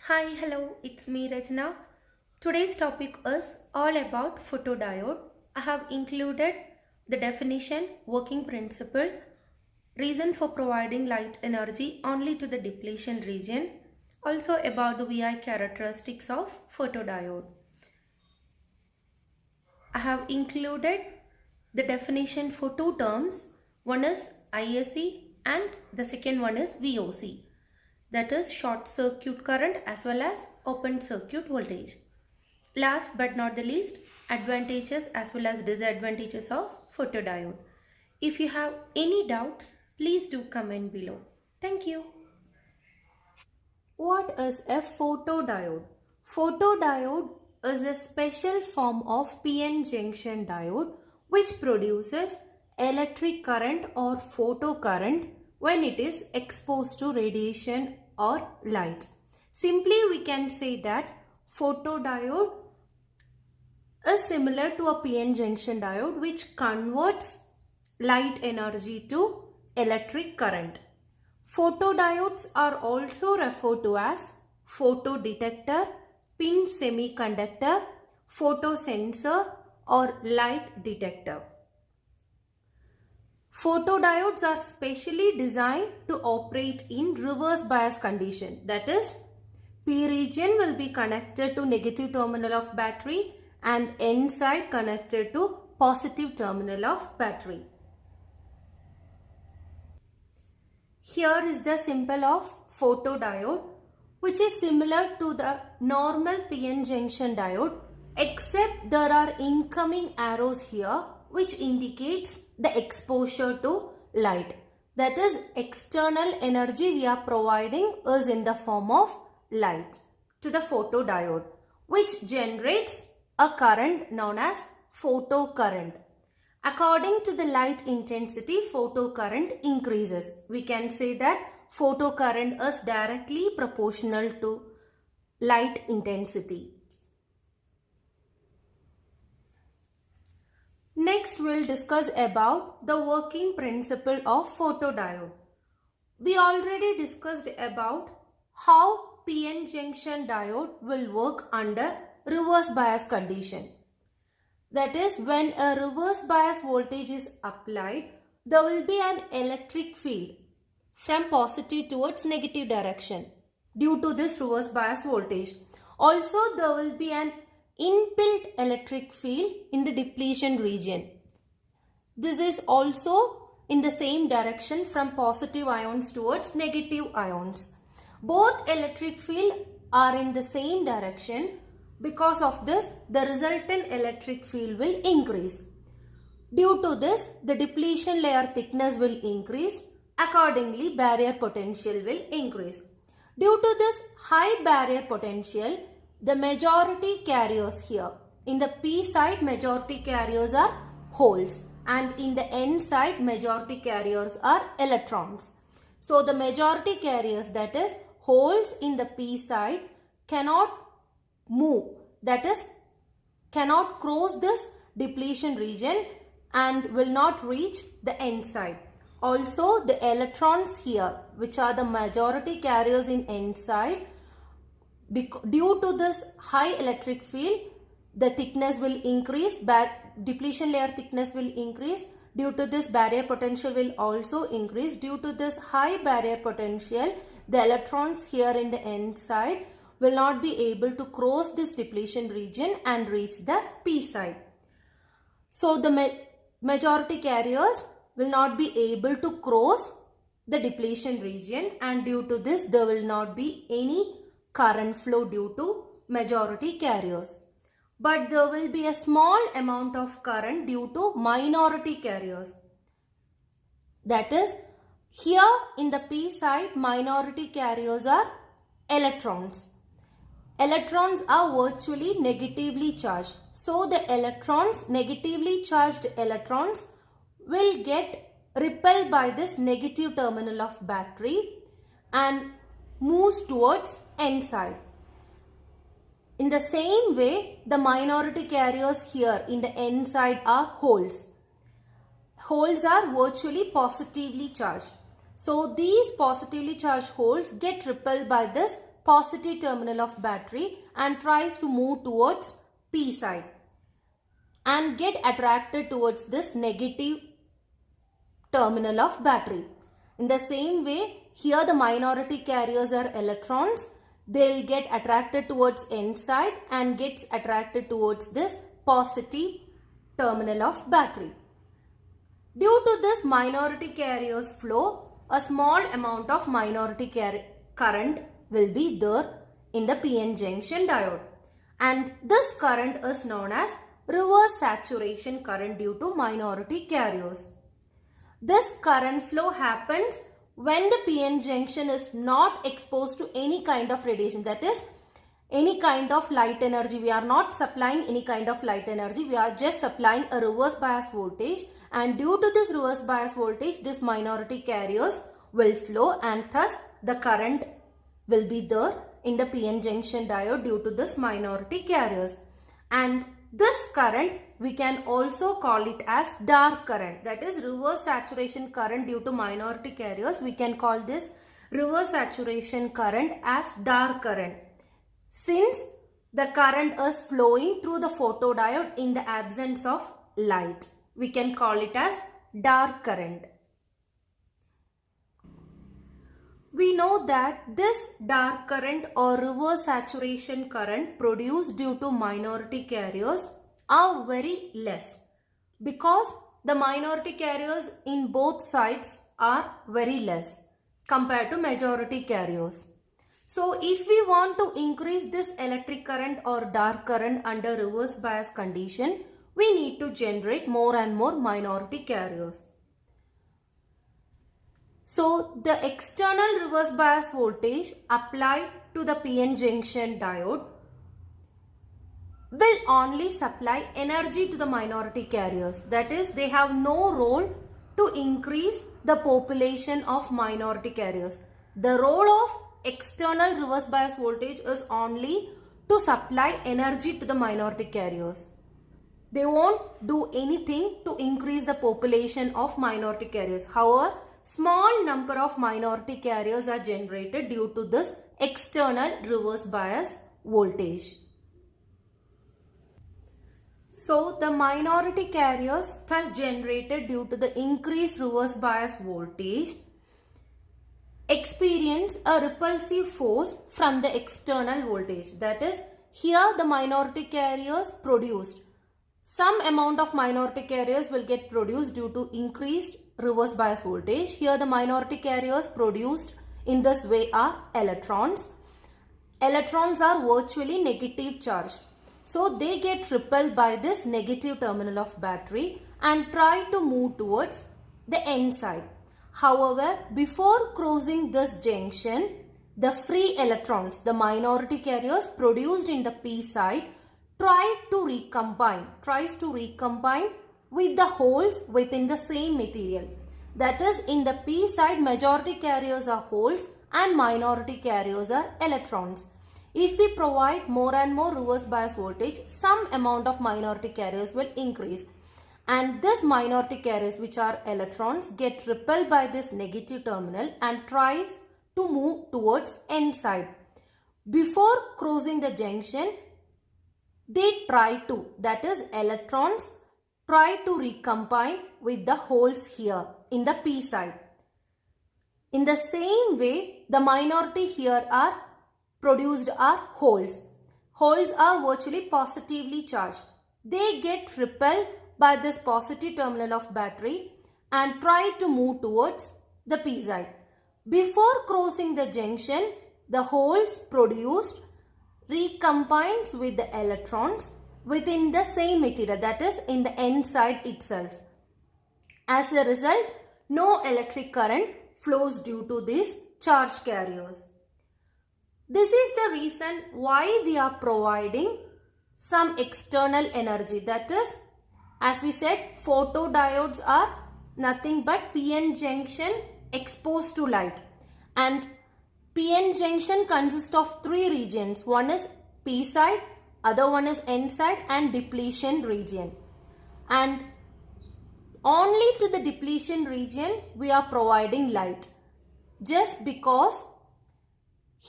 Hi, hello, it's me Rajna. Today's topic is all about photodiode. I have included the definition, working principle, reason for providing light energy only to the depletion region, also about the VI characteristics of photodiode. I have included the definition for two terms. One is ISC and the second one is VOC. That is short circuit current as well as open circuit voltage. Last but not the least, advantages as well as disadvantages of photodiode. If you have any doubts, please do comment below. Thank you. What is a photodiode? Photodiode is a special form of PN junction diode which produces electric current or photocurrent when it is exposed to radiation or light. Simply we can say that photodiode is similar to a PN junction diode which converts light energy to electric current. Photodiodes are also referred to as photodetector, pin semiconductor, photosensor or light detector. Photodiodes are specially designed to operate in reverse bias condition. That is, P region will be connected to negative terminal of battery and N side connected to positive terminal of battery. Here is the symbol of photodiode which is similar to the normal PN junction diode except there are incoming arrows here which indicates the exposure to light. That is, external energy we are providing is in the form of light to the photodiode which generates a current known as photocurrent. According to the light intensity, photocurrent increases. We can say that photocurrent is directly proportional to light intensity. Next, we'll discuss about the working principle of photodiode. We already discussed about how PN junction diode will work under reverse bias condition. That is, when a reverse bias voltage is applied, there will be an electric field from positive towards negative direction due to this reverse bias voltage. Also, there will be an inbuilt electric field in the depletion region. This is also in the same direction from positive ions towards negative ions. Both electric field are in the same direction. Because of this, the resultant electric field will increase. Due to this, the depletion layer thickness will increase. Accordingly, barrier potential will increase. Due to this high barrier potential, the majority carriers here. In the P side, majority carriers are holes. And in the N side, majority carriers are electrons. So, the majority carriers, that is, holes in the P side, cannot move, that is, cannot cross this depletion region and will not reach the N side. Also, the electrons here, which are the majority carriers in N side, due to this high electric field, the thickness will increase, depletion layer thickness will increase. Due to this, barrier potential will also increase. Due to this high barrier potential, the electrons here in the N side will not be able to cross this depletion region and reach the P side. So, the majority carriers will not be able to cross the depletion region, and due to this, there will not be any current flow due to majority carriers. But there will be a small amount of current due to minority carriers. That is, here in the P side, minority carriers are electrons. Electrons are virtually negatively charged. So, the electrons, negatively charged electrons, will get repelled by this negative terminal of battery and moves towards N side. In the same way, the minority carriers here in the N side are holes. Holes are virtually positively charged. So, these positively charged holes get repelled by this positive terminal of battery and tries to move towards P side and get attracted towards this negative terminal of battery. In the same way, here the minority carriers are electrons. They will get attracted towards N side and gets attracted towards this positive terminal of battery. Due to this minority carriers flow, a small amount of minority current will be there in the PN junction diode. And this current is known as reverse saturation current due to minority carriers. This current flow happens when the PN junction is not exposed to any kind of radiation, that is any kind of light energy. We are not supplying any kind of light energy. We are just supplying a reverse bias voltage, and due to this reverse bias voltage, this minority carriers will flow and thus the current will be there in the PN junction diode due to this minority carriers. And this current we can also call it as dark current, that is reverse saturation current due to minority carriers. We can call this reverse saturation current as dark current, since the current is flowing through the photodiode in the absence of light. We can call it as dark current. We know that this dark current or reverse saturation current produced due to minority carriers are very less, because the minority carriers in both sides are very less compared to majority carriers. So if we want to increase this electric current or dark current under reverse bias condition, we need to generate more and more minority carriers. So the external reverse bias voltage applied to the PN junction diode will only supply energy to the minority carriers. That is, they have no role to increase the population of minority carriers. The role of external reverse bias voltage is only to supply energy to the minority carriers. They won't do anything to increase the population of minority carriers. However, small number of minority carriers are generated due to this external reverse bias voltage. So the minority carriers thus generated due to the increased reverse bias voltage experience a repulsive force from the external voltage. That is, here the minority carriers produced. Some amount of minority carriers will get produced due to increased reverse bias voltage. Here the minority carriers produced in this way are electrons. Electrons are virtually negative charge. So they get repelled by this negative terminal of battery and try to move towards the N side. However, before crossing this junction, the free electrons, the minority carriers produced in the P side, tries to recombine with the holes within the same material. That is, in the P side, majority carriers are holes and minority carriers are electrons. If we provide more and more reverse bias voltage, some amount of minority carriers will increase. And this minority carriers, which are electrons, get repelled by this negative terminal and tries to move towards N side. Before crossing the junction, they try to, that is, electrons try to recombine with the holes here in the P side. In the same way, the minority here are produced are holes. Holes are virtually positively charged. They get repelled by this positive terminal of battery and try to move towards the P side. Before crossing the junction, the holes produced recombines with the electrons within the same material, that is, in the N side itself. As a result, no electric current flows due to these charge carriers. This is the reason why we are providing some external energy. That is, as we said, photodiodes are nothing but PN junction exposed to light. And PN junction consists of three regions. One is P side, other one is N side, and depletion region. And only to the depletion region we are providing light. Just because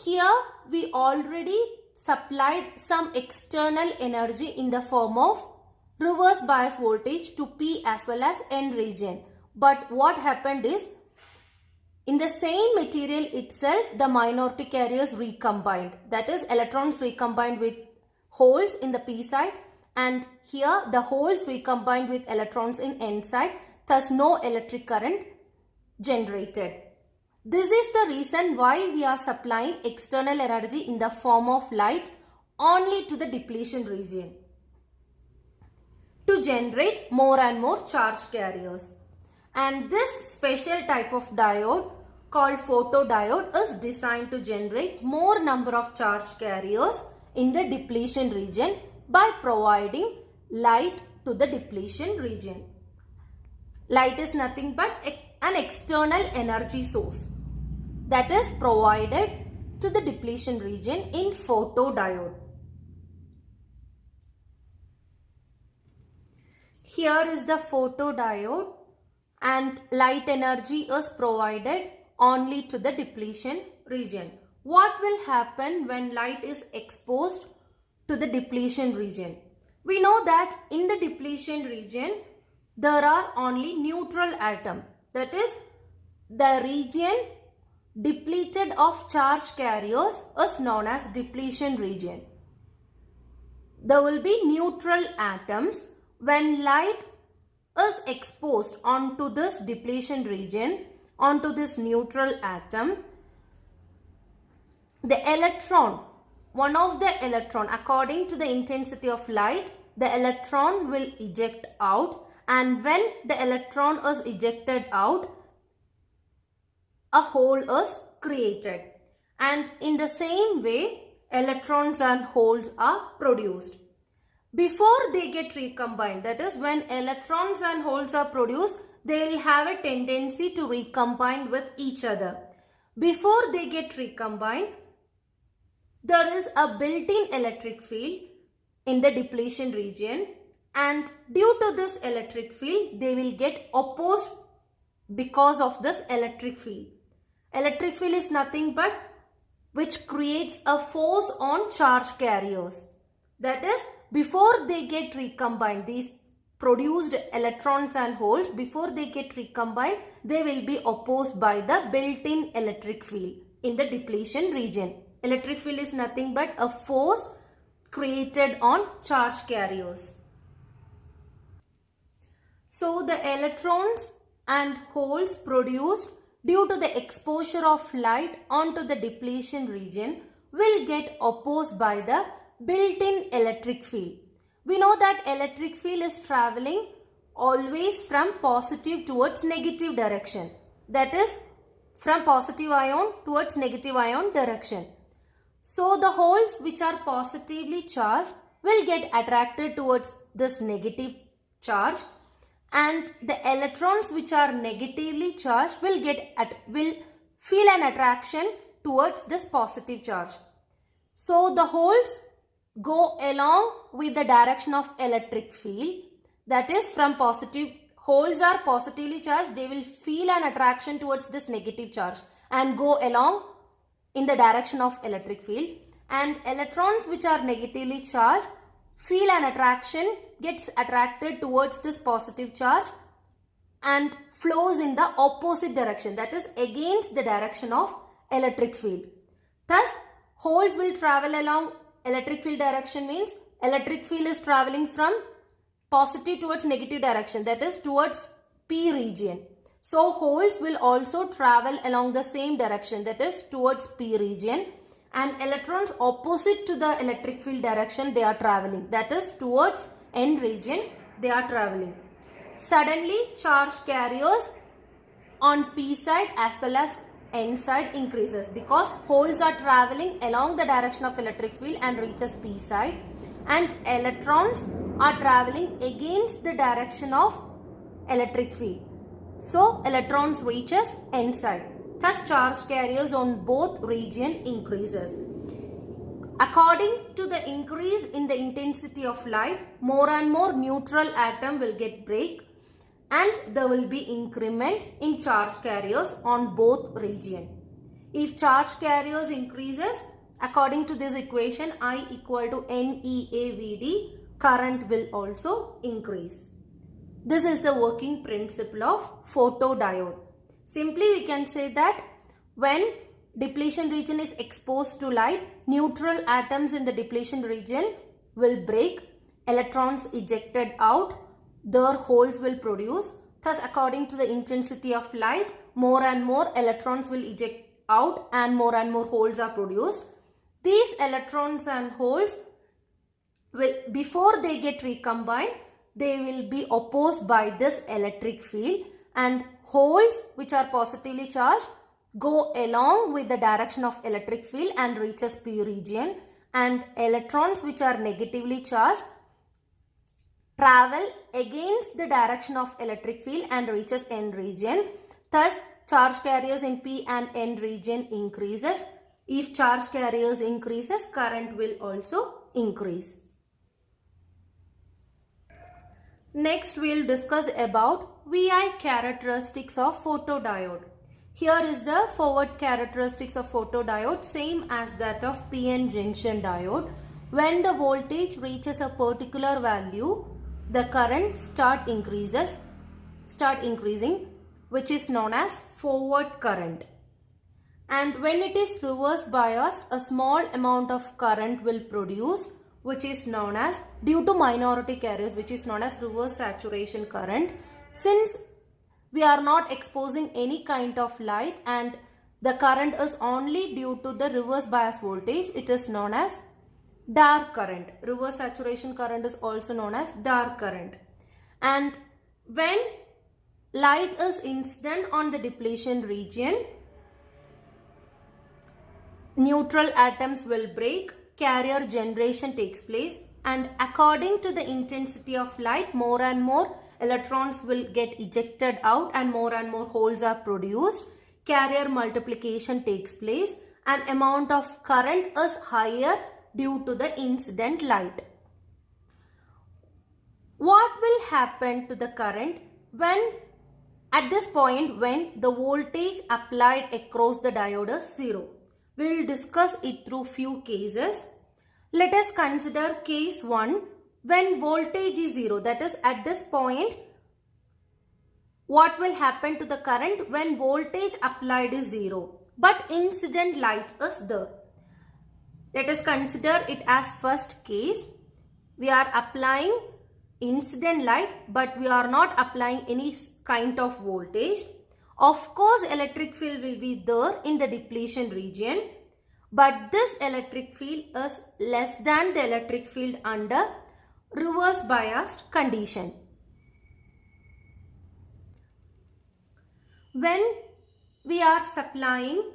Here we already supplied some external energy in the form of reverse bias voltage to P as well as N region. But what happened is, in the same material itself, the minority carriers recombined. That is, electrons recombined with holes in the P side, and here the holes recombined with electrons in N side. Thus, no electric current generated. This is the reason why we are supplying external energy in the form of light only to the depletion region to generate more and more charge carriers. And this special type of diode called photodiode is designed to generate more number of charge carriers in the depletion region by providing light to the depletion region. Light is nothing but an external energy source that is provided to the depletion region in photodiode. Here is the photodiode, and light energy is provided only to the depletion region. What will happen when light is exposed to the depletion region? We know that in the depletion region there are only neutral atoms. That is, the region depleted of charge carriers is known as depletion region. There will be neutral atoms. When light is exposed onto this depletion region, onto this neutral atom, the electron, one of the electron, according to the intensity of light, the electron will eject out, and when the electron is ejected out, a hole is created, and in the same way electrons and holes are produced. Before they get recombined, that is, when electrons and holes are produced, they will have a tendency to recombine with each other. Before they get recombined, there is a built-in electric field in the depletion region, and due to this electric field, they will get opposed because of this electric field. Electric field is nothing but which creates a force on charge carriers. That is, before they get recombined, these produced electrons and holes, before they get recombined, they will be opposed by the built-in electric field in the depletion region. Electric field is nothing but a force created on charge carriers. So the electrons and holes produced due to the exposure of light onto the depletion region will get opposed by the built-in electric field. We know that electric field is traveling always from positive towards negative direction. That is, from positive ion towards negative ion direction. So the holes which are positively charged will get attracted towards this negative charge, and the electrons which are negatively charged will feel an attraction towards this positive charge. So the holes go along with the direction of electric field. That is, from positive, holes are positively charged, they will feel an attraction towards this negative charge and go along in the direction of electric field, and electrons which are negatively charged feel an attraction, gets attracted towards this positive charge and flows in the opposite direction, that is against the direction of electric field. Thus, holes will travel along electric field direction, means electric field is traveling from positive towards negative direction, that is towards P region. So holes will also travel along the same direction, that is towards P region, and electrons opposite to the electric field direction they are traveling, that is towards N region they are traveling. Suddenly charge carriers on P side as well as N side increases because holes are traveling along the direction of electric field and reaches P side, and electrons are traveling against the direction of electric field. So electrons reaches N side. Thus charge carriers on both region increases. According to the increase in the intensity of light, more and more neutral atom will get break, and there will be increment in charge carriers on both region. If charge carriers increases, according to this equation, I equal to NEAVD, current will also increase. This is the working principle of photodiode. Simply we can say that when depletion region is exposed to light, neutral atoms in the depletion region will break, electrons ejected out, their holes will produce. Thus, according to the intensity of light, more and more electrons will eject out and more holes are produced. These electrons and holes will, before they get recombined, they will be opposed by this electric field, and holes which are positively charged go along with the direction of electric field and reaches P region, and electrons which are negatively charged travel against the direction of electric field and reaches N region. Thus, charge carriers in P and N region increases. If charge carriers increases, current will also increase. Next, we will discuss about VI characteristics of photodiode. Here is the forward characteristics of photodiode, same as that of PN junction diode. When the voltage reaches a particular value, the current start increasing, which is known as forward current. And when it is reverse biased, a small amount of current will produce, which is known as, due to minority carriers, which is known as reverse saturation current. Since we are not exposing any kind of light and the current is only due to the reverse bias voltage, it is known as dark current. Reverse saturation current is also known as dark current. And when light is incident on the depletion region, neutral atoms will break, carrier generation takes place, and according to the intensity of light, more and more electrons will get ejected out and more holes are produced. Carrier multiplication takes place and amount of current is higher due to the incident light. What will happen to the current when at this point when the voltage applied across the diode is 0? We will discuss it through few cases. Let us consider case 1 when voltage is 0. That is, at this point, what will happen to the current when voltage applied is 0 but incident light is there? Let us consider it as first case. We are applying incident light but we are not applying any kind of voltage. Of course, electric field will be there in the depletion region, but this electric field is less than the electric field under reverse biased condition. When we are supplying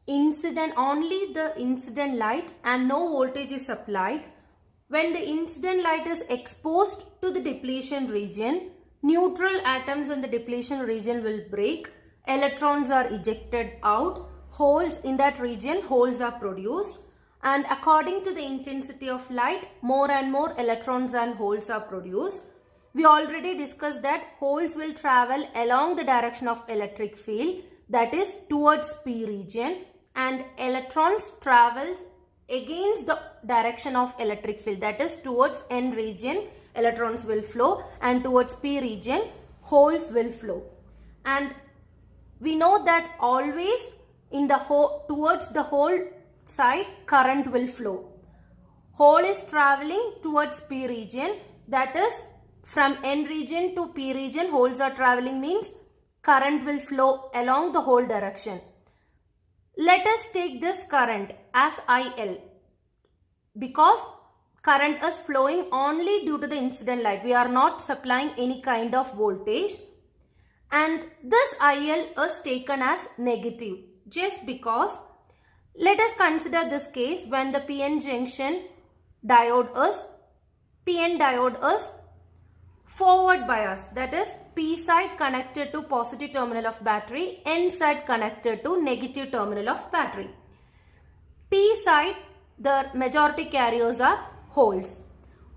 only the incident light and no voltage is supplied, when the incident light is exposed to the depletion region, neutral atoms in the depletion region will break, electrons are ejected out, holes in that region, holes are produced, and according to the intensity of light, more and more electrons and holes are produced. We already discussed that holes will travel along the direction of electric field, that is towards P region, and electrons travels against the direction of electric field, that is towards N region electrons will flow and towards P region holes will flow. And we know that always in the towards the hole side current will flow. Hole is traveling towards P region, that is from N region to P region holes are traveling, means current will flow along the whole direction. Let us take this current as IL because current is flowing only due to the incident light. We are not supplying any kind of voltage, and this IL is taken as negative just because. Let us consider this case when the PN junction diode is forward bias, that is P side connected to positive terminal of battery, N side connected to negative terminal of battery. P side, the majority carriers are holes.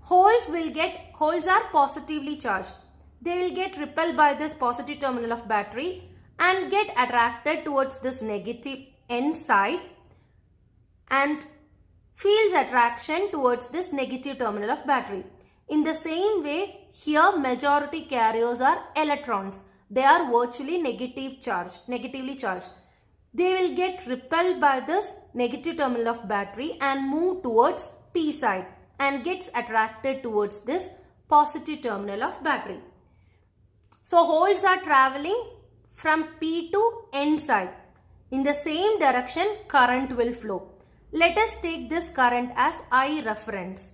Holes are positively charged. They will get repelled by this positive terminal of battery and get attracted towards this negative N side and feels attraction towards this negative terminal of battery. In the same way, here majority carriers are electrons. They are virtually negatively charged. They will get repelled by this negative terminal of battery and move towards P side and gets attracted towards this positive terminal of battery. So holes are traveling from P to N side. In the same direction, current will flow. Let us take this current as I reference.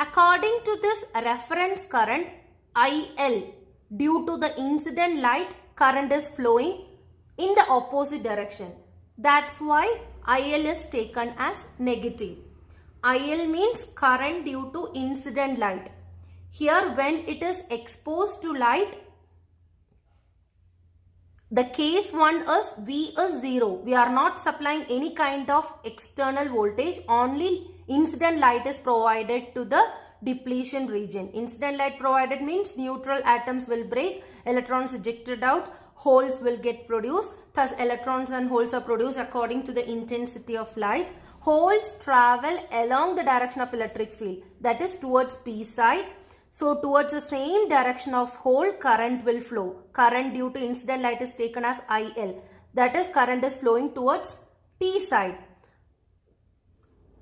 According to this reference current IL, due to the incident light, current is flowing in the opposite direction. That's why IL is taken as negative. IL means current due to incident light. Here when it is exposed to light, the case 1 is V is 0. We are not supplying any kind of external voltage. Only incident light is provided to the depletion region. Incident light provided means neutral atoms will break, electrons ejected out, holes will get produced. Thus electrons and holes are produced according to the intensity of light. Holes travel along the direction of electric field, that is towards P side. So towards the same direction of hole, current will flow. Current due to incident light is taken as IL. That is, current is flowing towards P side.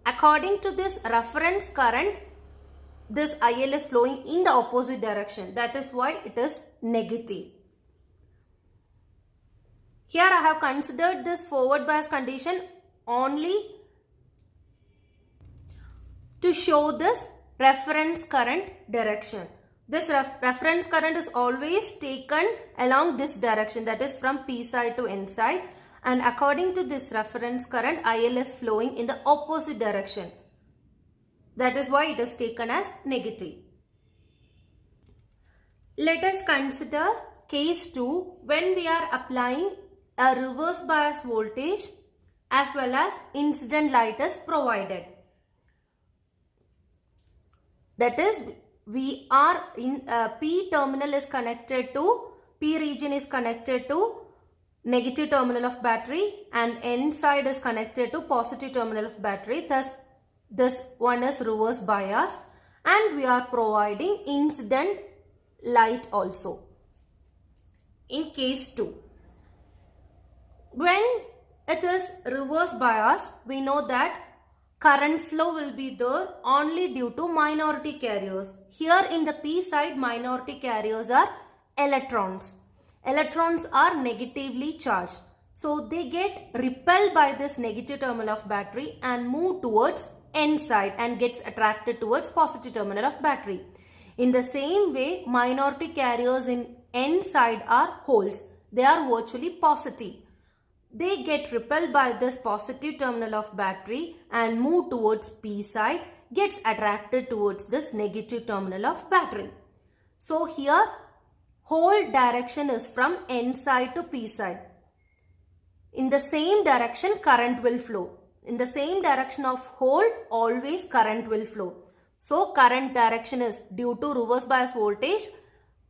According to this reference current, this IL is flowing in the opposite direction. That is why it is negative. Here I have considered this forward bias condition only to show this reference current direction. This reference current is always taken along this direction, that is from P side to N side, and according to this reference current, IL is flowing in the opposite direction. That is why it is taken as negative. Let us consider case 2 when we are applying a reverse bias voltage as well as incident light is provided. That is, we are in P terminal is connected to, P region is connected to negative terminal of battery and N side is connected to positive terminal of battery. Thus, this one is reverse biased and we are providing incident light also. In case 2, when it is reverse biased, we know that current flow will be there only due to minority carriers. Here in the P side, minority carriers are electrons. Electrons are negatively charged. So they get repelled by this negative terminal of battery and move towards N side and gets attracted towards positive terminal of battery. In the same way, minority carriers in N side are holes. They are virtually positive. They get repelled by this positive terminal of battery and move towards P side, gets attracted towards this negative terminal of battery. So here hole direction is from N side to P side. In the same direction current will flow. In the same direction of hole always current will flow. So current direction is due to reverse bias voltage,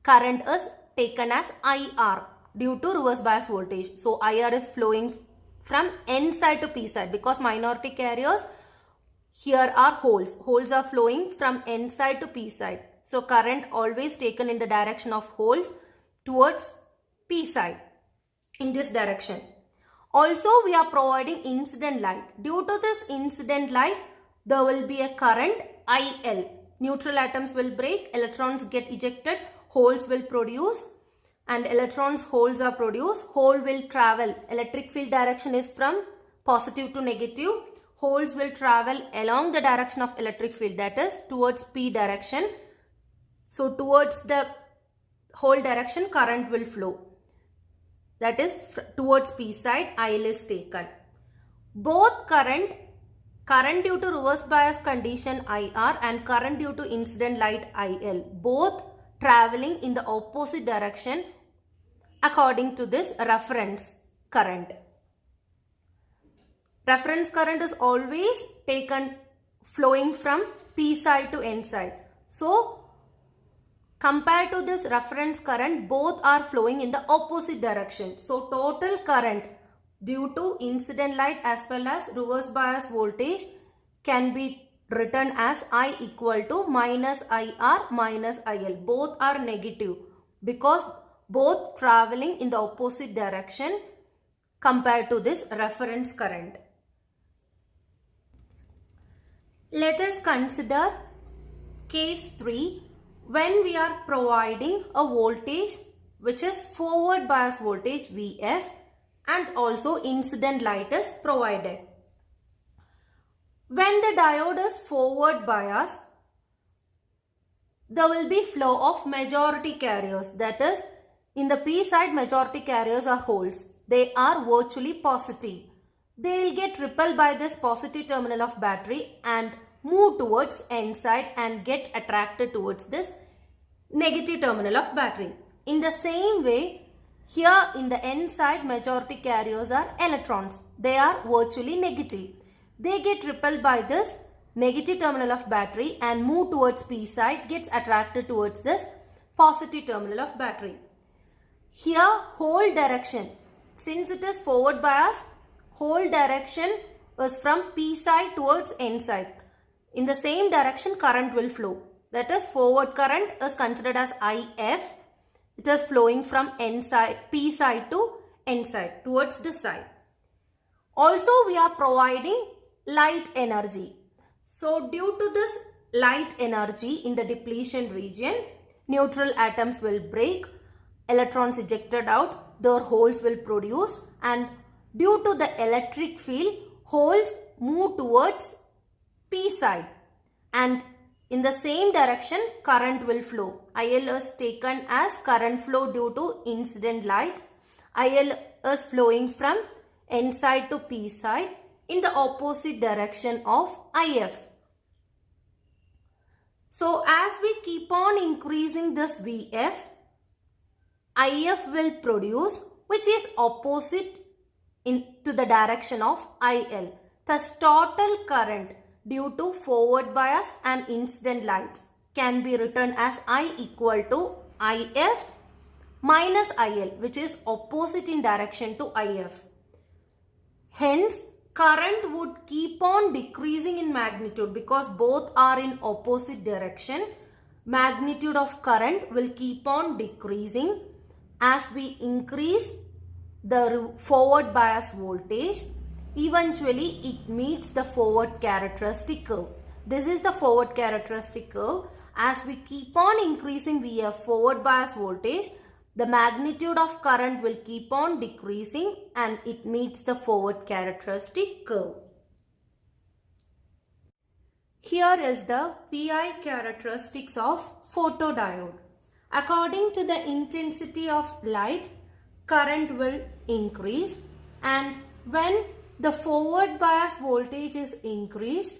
current is taken as IR. Due to reverse bias voltage. So IR is flowing from N side to P side because minority carriers here are holes. Holes are flowing from N side to P side. So current always taken in the direction of holes towards P side in this direction. Also we are providing incident light. Due to this incident light, there will be a current IL. Neutral atoms will break, electrons get ejected, holes will produce. And electrons, holes are produced. Hole will travel. Electric field direction is from positive to negative. Holes will travel along the direction of electric field, that is towards P direction. So towards the hole direction current will flow. That is towards P side IL is taken. Both current due to reverse bias condition IR and current due to incident light IL, both traveling in the opposite direction according to this reference current. Reference current is always taken flowing from P side to N side. So compared to this reference current, both are flowing in the opposite direction. So total current due to incident light as well as reverse bias voltage can be written as I equal to minus IR minus IL. Both are negative because both traveling in the opposite direction compared to this reference current. Let us consider case 3 when we are providing a voltage which is forward bias voltage VF and also incident light is provided. When the diode is forward biased, there will be flow of majority carriers. That is, in the P side, majority carriers are holes. They are virtually positive. They will get repelled by this positive terminal of battery and move towards N side and get attracted towards this negative terminal of battery. In the same way, here in the N side, majority carriers are electrons. They are virtually negative. They get repelled by this negative terminal of battery and move towards P side, gets attracted towards this positive terminal of battery. Here, whole direction, since it is forward bias, whole direction is from P side towards N side. In the same direction, current will flow. That is, forward current is considered as IF. It is flowing from N side, P side to N side, towards this side. Also, we are providing light energy. So, due to this light energy in the depletion region, neutral atoms will break, electrons ejected out, their holes will produce, and due to the electric field, holes move towards P side, and in the same direction current will flow. IL is taken as current flow due to incident light. IL is flowing from N side to P side in the opposite direction of IF. So as we keep on increasing this VF, IF will produce, which is opposite to the direction of IL. Thus total current due to forward bias and incident light can be written as I equal to IF minus IL, which is opposite in direction to IF. Hence, current would keep on decreasing in magnitude because both are in opposite direction. Magnitude of current will keep on decreasing as we increase the forward bias voltage. Eventually, it meets the forward characteristic curve. This is the forward characteristic curve. As we keep on increasing VF, forward bias voltage, the magnitude of current will keep on decreasing and it meets the forward characteristic curve. Here is the VI characteristics of photodiode. According to the intensity of light, current will increase, and when the forward bias voltage is increased,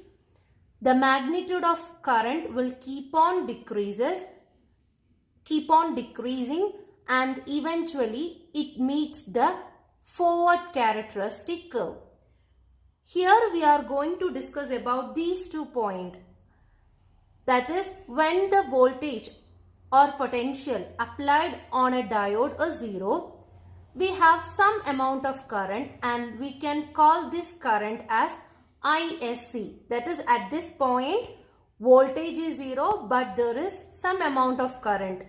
the magnitude of current will keep on decreasing, and eventually it meets the forward characteristic curve. Here we are going to discuss about these 2 points. That is, when the voltage or potential applied on a diode is 0, we have some amount of current and we can call this current as ISC. That is, at this point voltage is 0 but there is some amount of current.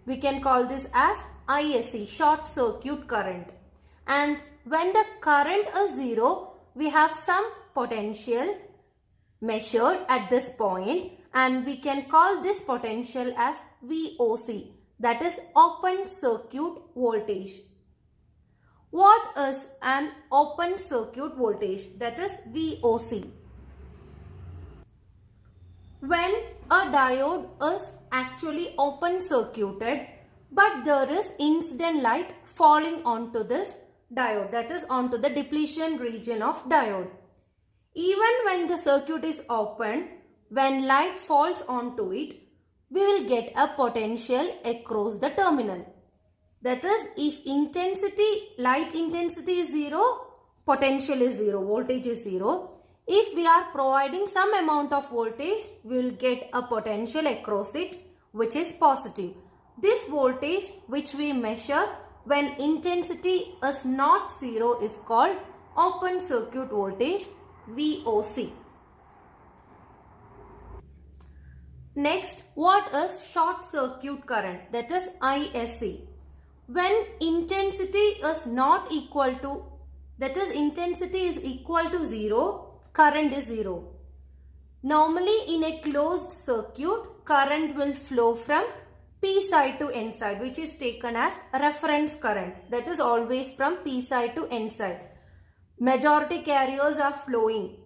We can call this as ISC, short circuit current. And when the current is 0, we have some potential measured at this point and we can call this potential as VOC, that is open circuit voltage. What is an open circuit voltage? That is VOC. When a diode is actually open circuited but there is incident light falling onto this diode, that is onto the depletion region of diode. Even when the circuit is open, when light falls onto it, we will get a potential across the terminal. That is, if light intensity is 0, potential is 0, voltage is 0. If we are providing some amount of voltage, we will get a potential across it which is positive. This voltage which we measure when intensity is not zero is called open circuit voltage, VOC. Next, what is short circuit current? That is ISC. When intensity is not equal to, that is intensity is equal to 0, current is 0. Normally in a closed circuit, current will flow from P side to N side, which is taken as reference current. That is always from P side to N side. Majority carriers are flowing.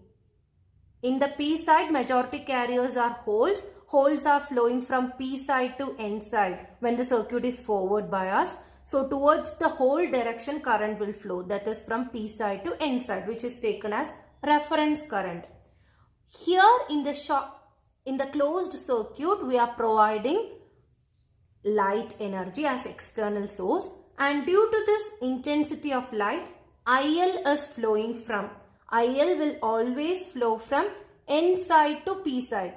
In the P side, majority carriers are holes. Holes are flowing from P side to N side when the circuit is forward biased. So towards the hole direction current will flow. That is from P side to N side, which is taken as reference current. Here in the closed circuit, we are providing light energy as external source, and due to this intensity of light, IL is flowing from, IL will always flow from N side to P side.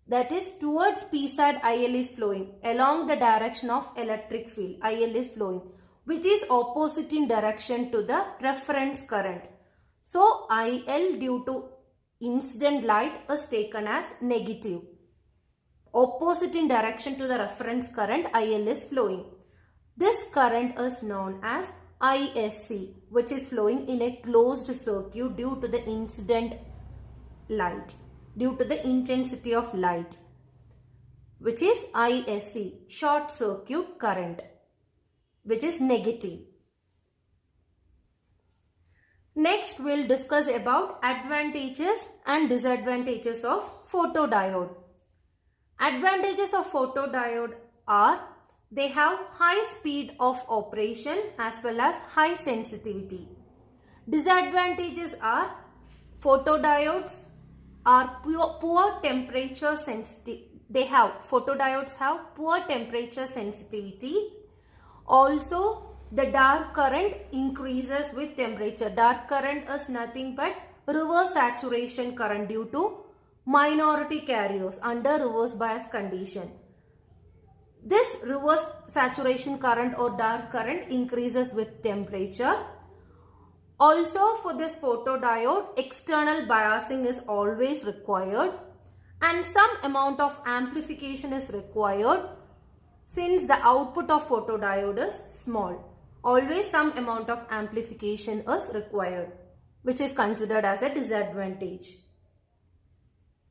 That is towards P side IL is flowing along the direction of electric field. IL is flowing, which is opposite in direction to the reference current. So IL due to incident light is taken as negative. Opposite in direction to the reference current, IL is flowing. This current is known as ISC, which is flowing in a closed circuit due to the incident light, due to the intensity of light, which is ISC, short circuit current, which is negative. Next, we'll discuss about advantages and disadvantages of photodiode. Advantages of photodiode are they have high speed of operation as well as high sensitivity. Disadvantages are photodiodes are poor temperature sensitive. Photodiodes have poor temperature sensitivity. Also, the dark current increases with temperature. Dark current is nothing but reverse saturation current due to minority carriers under reverse bias condition. This reverse saturation current or dark current increases with temperature. Also, for this photodiode, external biasing is always required and some amount of amplification is required since the output of photodiode is small. Always some amount of amplification is required, which is considered as a disadvantage.